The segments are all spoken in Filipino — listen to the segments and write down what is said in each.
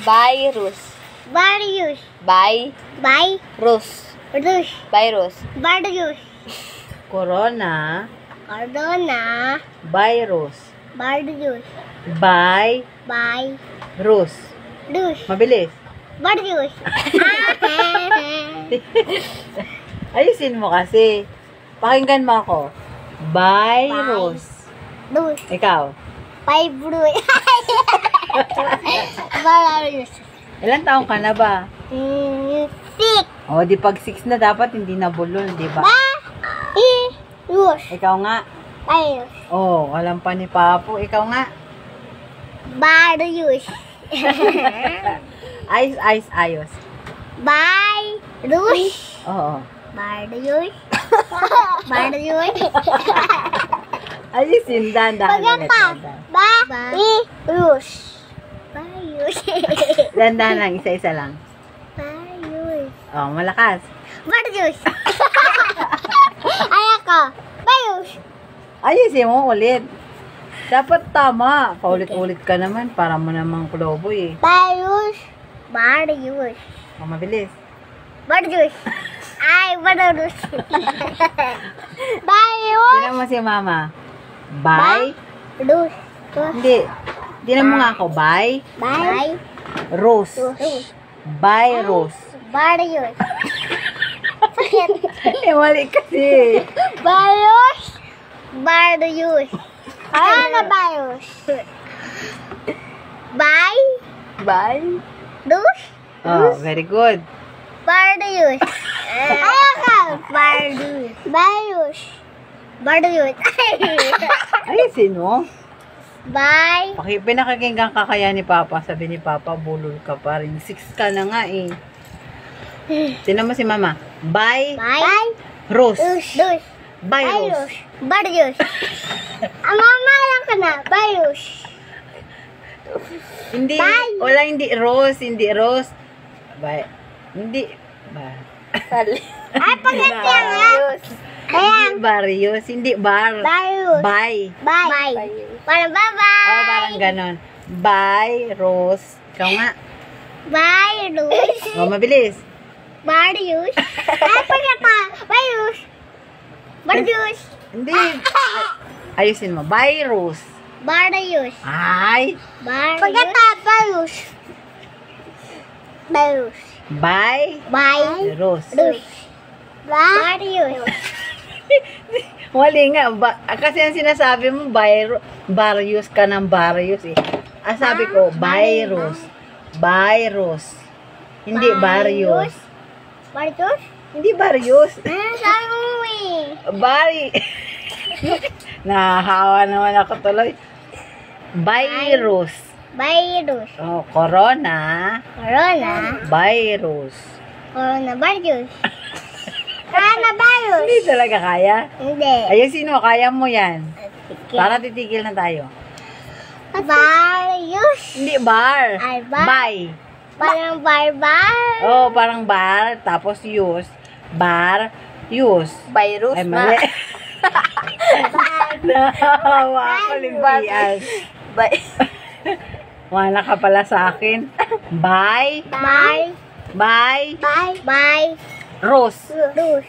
Virus. Virus. Virus. Virus. Virus. Virus. Corona. Corona. Virus. Virus. Virus. Virus. Mabilis. Virus. Ayusin mo kasi. Pakinggan mo ako. Virus. Virus. Ikaw. Virus. Virus. Ilan taong ka na ba? 6. O, di pag 6 na dapat hindi na bulol, di ba? Virus. Ikaw nga. Virus. Oh, alam pa ni Papo. Ikaw nga. Virus. Ayos. Virus. Oo. Virus. Virus. Ayusin, dahan-dahan ulit. Virus. Virus. Dahan-dahan lang, isa-isa lang. Virus. Oh, malakas. Virus. Ay ako. Virus. Ayusin mo ulit. Dapat tama. Paulit-ulit ka naman. Para mo namang kuloboy eh. Virus. Virus. Oh, mabilis. Virus. Ay, virus. Virus. Tinan mo si Mama. Bye. Virus. Hindi. Tinan mo nga ako. Bye. Bye. Rose. Bye, Rose. Virus. Sakit. Eh, mali kasi. Virus. Virus. Ano virus? Bye. Bye. Dus. Oh, very good. Virus. Ayoko. Virus. Virus. Virus. Ayusin mo. Bye. Pinakakinggan ka kaya ni Papa. Sabi ni Papa, bulol ka pa rin. 6 ka na nga eh. Tinan mo si Mama. Bye. Bye. Rose. Dus. Bye, Virus. Rose. Virus. Mama lang ka na. Virus. Hindi. Bye. Wala, hindi Rose. Hindi Rose. Bye. Hindi. Bye. Ay, pagkat yan nga. Hindi Barrios. Hindi bar. Virus. Bye. Bye. Parang bye-bye. Oh, parang ganon. Bye, Rose. Ikaw nga. Virus. Oh, mabilis. Virus. Ay, pagkat ka. Virus. Virus. Hindi. Ayusin mo. Bye, Rose. Virus. Ay. Pagkat ka. Virus. Virus. Bye, Bye. Rose. Virus. Wali nga. Kasi ang sinasabi mo, Barrios ka ng Barrios eh. Ang sabi ko, virus. Virus. Hindi Barrios. Virus? Hindi Barrios. Sabi mo eh. Bari. Nahahawa naman ako tuloy. Virus. Virus. Oh, corona. Corona. Virus. Coronavirus. Coronavirus. Hindi talaga kaya. Hindi. Ayusin mo, kaya mo yan. Sige. Para titigil na tayo. Virus. Hindi bar. Ay, bar. Bye. Parang barbar. Oh, parang bar, tapos use. Bar, use. Virus Ay, na. mali. Nahawa ako, Limpias. Wala ka pala sa akin. Bye. Bye. Bye. Bye. Bye. Rose. Rus.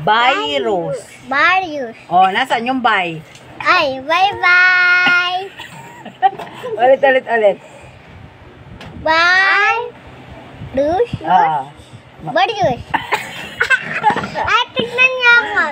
Bye, Rose. Virus. Oh, nasaan yung bye? Ay, bye-bye. Ulit. Bye. Rus. Ah. Virus. Ay, tignan niya ako.